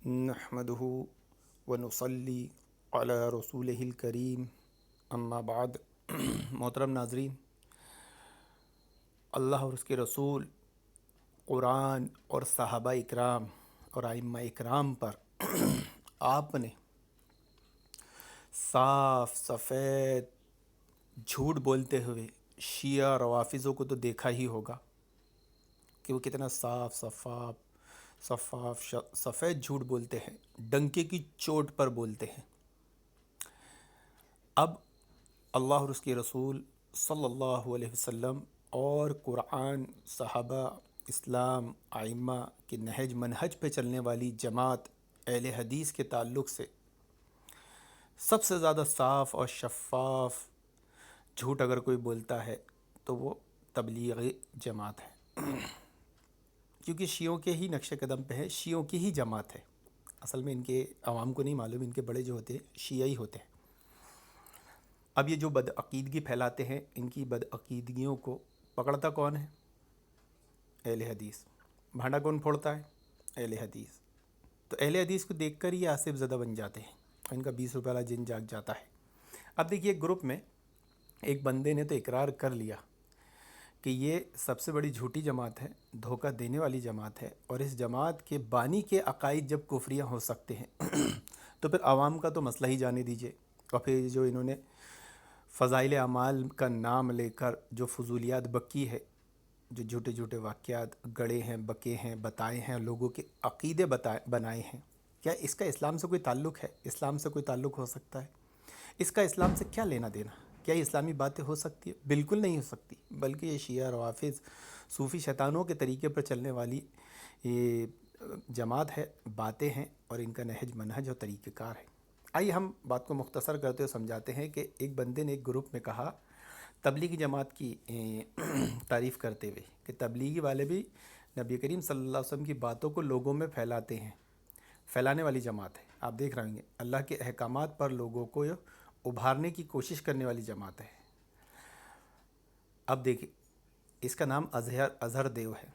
نحمده ونصلی علی رسولہ الکریم اما بعد۔ محترم ناظرین، اللہ اور اس کے رسول، قرآن اور صحابہ اکرام اور ائمہ اکرام پر آپ نے صاف سفید جھوٹ بولتے ہوئے شیعہ روافضوں کو تو دیکھا ہی ہوگا کہ وہ کتنا سفید جھوٹ بولتے ہیں، ڈنکے کی چوٹ پر بولتے ہیں۔ اب اللہ اور اس کے رسول صلی اللہ علیہ وسلم اور قرآن، صحابہ، اسلام، ائمہ کے نہج منہج پہ چلنے والی جماعت اہل حدیث کے تعلق سے سب سے زیادہ صاف اور شفاف جھوٹ اگر کوئی بولتا ہے تو وہ تبلیغی جماعت ہے، کیونکہ شیعوں کے ہی نقش قدم پہ ہے، شیعوں کی ہی جماعت ہے۔ اصل میں ان کے عوام کو نہیں معلوم، ان کے بڑے جو ہوتے ہیں شیعہ ہی ہوتے ہیں۔ اب یہ جو بدعقیدگی پھیلاتے ہیں، ان کی بدعقیدگیوں کو پکڑتا کون ہے؟ اہل حدیث۔ بھانڈا کون پھوڑتا ہے؟ اہل حدیث۔ تو اہل حدیث کو دیکھ کر یہ آصف زدہ بن جاتے ہیں، ان کا 20 روپے والا جن جاگ جاتا ہے۔ اب دیکھیے، ایک گروپ میں ایک بندے نے تو اقرار کر لیا کہ یہ سب سے بڑی جھوٹی جماعت ہے، دھوکہ دینے والی جماعت ہے، اور اس جماعت کے بانی کے عقائد جب کفریہ ہو سکتے ہیں تو پھر عوام کا تو مسئلہ ہی جانے دیجیے۔ اور پھر جو انہوں نے فضائل اعمال کا نام لے کر جو فضولیات بکی ہے، جو جھوٹے جھوٹے واقعات گڑے ہیں، بکے ہیں، بتائے ہیں، لوگوں کے عقیدے بنائے ہیں، کیا اس کا اسلام سے کوئی تعلق ہے؟ اسلام سے کوئی تعلق ہو سکتا ہے؟ اس کا اسلام سے کیا لینا دینا؟ کیا یہ اسلامی باتیں ہو سکتی ہے؟ بالکل نہیں ہو سکتی، بلکہ یہ شیعہ روافظ صوفی شیطانوں کے طریقے پر چلنے والی یہ جماعت ہے، باتیں ہیں، اور ان کا نہج منہج اور طریقہ کار ہے۔ آئیے ہم بات کو مختصر کرتے ہوئے سمجھاتے ہیں کہ ایک بندے نے ایک گروپ میں کہا، تبلیغی جماعت کی تعریف کرتے ہوئے، کہ تبلیغی والے بھی نبی کریم صلی اللہ علیہ وسلم کی باتوں کو لوگوں میں پھیلاتے ہیں، پھیلانے والی جماعت ہے۔ آپ دیکھ رہے ہوں گے، اللہ کے احکامات پر لوگوں کو ابھارنے کی کوشش کرنے والی جماعت ہے۔ اب دیکھیں، اس کا نام اظہر دیو ہے،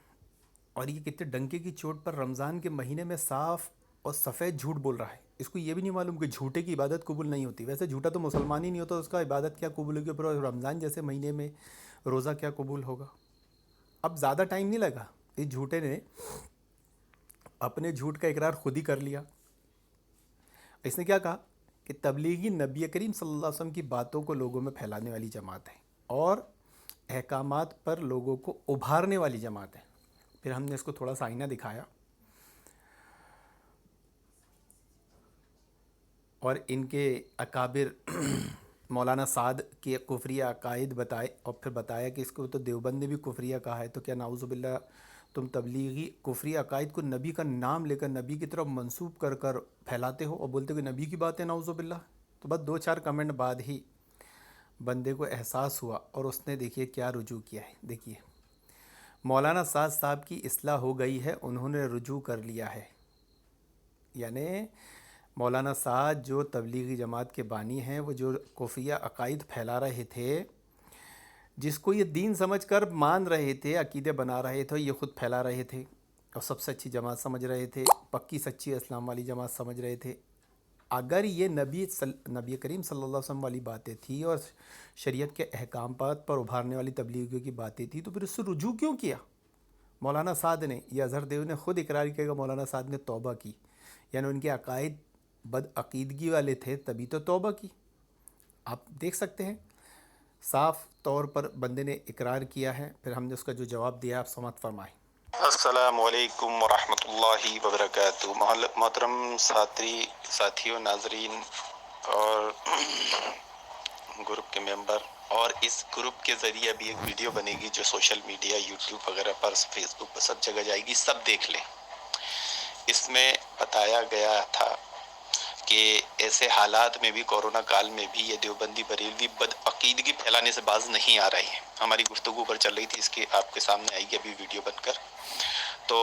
اور یہ کتنے ڈنکے کی چوٹ پر رمضان کے مہینے میں صاف اور سفید جھوٹ بول رہا ہے۔ اس کو یہ بھی نہیں معلوم کہ جھوٹے کی عبادت قبول نہیں ہوتی۔ ویسے جھوٹا تو مسلمان ہی نہیں ہوتا، اس کا عبادت کیا قبول ہوگی؟ پر رمضان جیسے مہینے میں روزہ کیا قبول ہوگا؟ اب زیادہ ٹائم نہیں لگا، اس جھوٹے نے اپنے جھوٹ کا اقرار خود ہی کر لیا۔ اس نے کیا کہا کہ تبلیغی نبی کریم صلی اللہ علیہ وسلم کی باتوں کو لوگوں میں پھیلانے والی جماعت ہے، اور احکامات پر لوگوں کو ابھارنے والی جماعت ہے۔ پھر ہم نے اس کو تھوڑا سا آئینہ دکھایا، اور ان کے اکابر مولانا سعد کے کفریہ عقائد بتائے، اور پھر بتایا کہ اس کو تو دیوبند نے بھی کفریہ کہا ہے، تو کیا نعوذ باللہ تم تبلیغی کفری عقائد کو نبی کا نام لے کر نبی کی طرف منسوب کر کر پھیلاتے ہو اور بولتے ہو کہ نبی کی بات ہے، نعوذ باللہ؟ تو بس 2-4 کمنٹ بعد ہی بندے کو احساس ہوا، اور اس نے دیکھیے کیا رجوع کیا ہے۔ دیکھیے، مولانا سعد صاحب کی اصلاح ہو گئی ہے، انہوں نے رجوع کر لیا ہے۔ یعنی مولانا سعد جو تبلیغی جماعت کے بانی ہیں، وہ جو کفریہ عقائد پھیلا رہے تھے، جس کو یہ دین سمجھ کر مان رہے تھے، عقیدے بنا رہے تھے، یہ خود پھیلا رہے تھے، اور سب سے اچھی جماعت سمجھ رہے تھے، پکی سچی اسلام والی جماعت سمجھ رہے تھے۔ اگر یہ نبی کریم صلی اللہ علیہ وسلم والی باتیں تھیں اور شریعت کے احکامات پر ابھارنے والی تبلیغیوں کی باتیں تھیں، تو پھر اس سے رجوع کیوں کیا مولانا سعد نے؟ یہ اظہر دیو نے خود اقرار کیا کہ مولانا سعد نے توبہ کی، یعنی ان کے عقائد بدعقیدگی والے تھے، تبھی تو توبہ کی۔ آپ دیکھ سکتے ہیں، صاف طور پر بندے نے اقرار کیا ہے۔ پھر ہم نے اس کا جو جواب دیا، آپ سماعت فرمائیں۔ السلام علیکم ورحمۃ اللہ وبرکاتہ۔ محترم ساتھیوں، ناظرین اور گروپ کے ممبر، اور اس گروپ کے ذریعے بھی ایک ویڈیو بنے گی جو سوشل میڈیا، یوٹیوب وغیرہ پر، فیس بک پر سب جگہ جائے گی، سب دیکھ لیں۔ اس میں بتایا گیا تھا کہ ایسے حالات میں بھی، کورونا کال میں بھی، یہ دیوبندی بریلوی بدعقیدگی پھیلانے سے باز نہیں آ رہی ہیں۔ ہماری گفتگو پر چل رہی تھی، اس کی آپ کے سامنے آئی گی ابھی ویڈیو بن کر۔ تو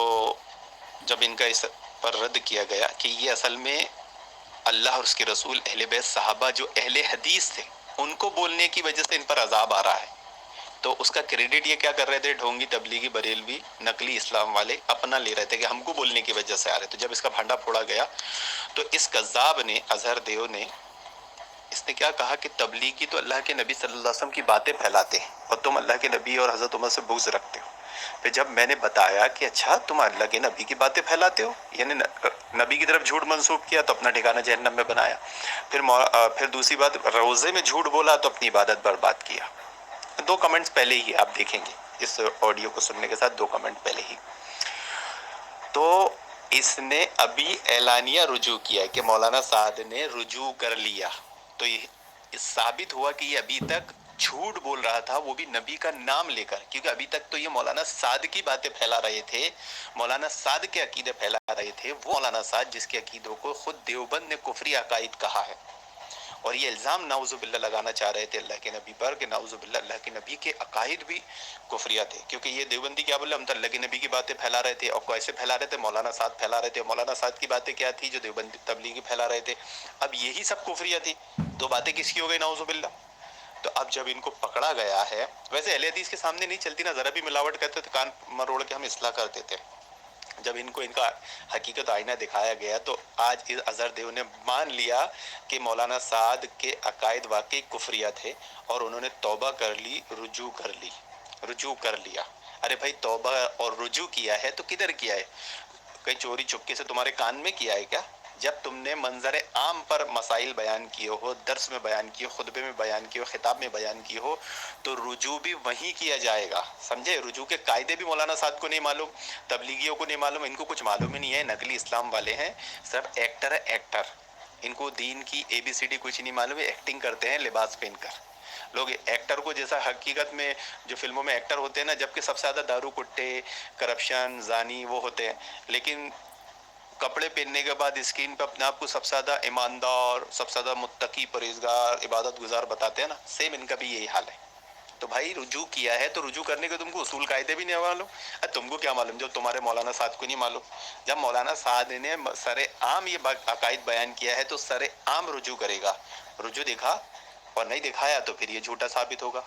جب ان کا اس پر رد کیا گیا کہ یہ اصل میں اللہ اور اس کے رسول، اہل بیت صحابہ جو اہل حدیث تھے، ان کو بولنے کی وجہ سے ان پر عذاب آ رہا ہے، تو اس کا کریڈٹ یہ کیا کر رہے تھے، ڈھونگی تبلیغی بریلوی نقلی اسلام والے اپنا لے رہے تھے کہ ہم کو بولنے کی وجہ سے آ رہے. تو جب اس کا بھانڈا پھوڑا گیا تو اس کذاب نے، اظہر دیو نے، اس نے کیا کہا کہ تبلیغی تو اللہ کے نبی صلی اللہ علیہ وسلم کی باتیں پھیلاتے ہیں اور تم اللہ کے نبی اور حضرت عمر سے بغض رکھتے ہو. پھر جب میں نے بتایا کہ اچھا تم اللہ کے نبی کی باتیں پھیلاتے ہو، یعنی نبی کی طرف جھوٹ منسوب کیا تو اپنا ٹھکانہ جہنم میں بنایا. پھر دوسری بات، روزے میں جھوٹ بولا تو اپنی عبادت برباد کیا. 2 کمنٹس پہلے ہی آپ دیکھیں گے اس آڈیو کو سننے کے ساتھ، 2 کمنٹ پہلے ہی. تو اس نے ابھی اعلانیہ رجوع کیا کہ مولانا سعد نے رجوع کر لیا. تو یہ ثابت ہوا کہ یہ ابھی تک جھوٹ بول رہا تھا، وہ بھی نبی کا نام لے کر، کیونکہ ابھی تک تو یہ مولانا سعد کی باتیں پھیلا رہے تھے، مولانا سعد کے عقیدے پھیلا رہے تھے. وہ مولانا سعد جس کے عقیدوں کو خود دیوبند نے کفری عقائد کہا ہے، اور یہ الزام نعوذ باللہ لگانا چاہ رہے تھے اللہ کے نبی پر کہ نعوذ باللہ اللہ کے نبی کے عقائد بھی کفریہ تھے. کیونکہ یہ دیوبندی کیا بولے، ہم تو اللہ کے نبی کی باتیں پھیلا رہے تھے. اور کیسے پھیلا رہے تھے؟ مولانا سعد پھیلا رہے تھے. مولانا سعد کی باتیں کیا تھی جو دیوبندی تبلیغی پھیلا رہے تھے؟ اب یہی سب کفریہ تھی. 2 باتیں کس کی ہو گئی نعوذ باللہ. تو اب جب ان کو پکڑا گیا ہے، ویسے اہل حدیث کے سامنے نہیں چلتی نا، ذرا بھی ملاوٹ کرتے تو کان مروڑ کے ہم اصلاح کرتے تھے. جب ان کو ان کا حقیقت آئینہ دکھایا گیا تو آج اظہر دیو نے مان لیا کہ مولانا سعد کے عقائد واقعی کفریہ تھے، اور انہوں نے توبہ کر لی، رجوع کر لیا. ارے بھائی توبہ اور رجوع کیا ہے تو کدھر کیا ہے؟ کہیں چوری چپکے سے تمہارے کان میں کیا ہے کیا؟ جب تم نے منظر عام پر مسائل بیان کیے ہو، درس میں بیان کیے ہو، خطبے میں بیان کیے ہو، خطاب میں بیان کیے ہو، تو رجوع بھی وہیں کیا جائے گا. سمجھے؟ رجوع کے قاعدے بھی مولانا صاحب کو نہیں معلوم، تبلیغیوں کو نہیں معلوم، ان کو کچھ معلوم ہی نہیں ہے. نقلی اسلام والے ہیں، سب ایکٹر ہے ایکٹر. ان کو دین کی ABCD کچھ نہیں معلوم ہے، ایکٹنگ کرتے ہیں لباس پہن کر. لوگ ایکٹر کو جیسا حقیقت میں جو فلموں میں ایکٹر ہوتے ہیں نا، جبکہ سب سے زیادہ دارو کٹے، کرپشن، زانی وہ ہوتے ہیں، لیکن کپڑے پہننے کے بعد اسکرین پہ اپنے آپ کو سب سے زیادہ ایماندار، سب سے زیادہ متقی، پرہیزگار، عبادت گزار بتاتے ہیں نا، سیم ان کا بھی یہی حال ہے. تو بھائی رجوع کیا ہے تو رجوع کرنے کے تم کو اصول قاعدے بھی نہیں معلوم. تم کو کیا معلوم جو تمہارے مولانا سعد کو نہیں معلوم؟ جب مولانا سعد نے سر عام یہ عقائد بیان کیا ہے تو سر عام رجوع کرے گا. رجوع دکھا، اور نہیں دکھایا تو پھر یہ جھوٹا ثابت ہوگا.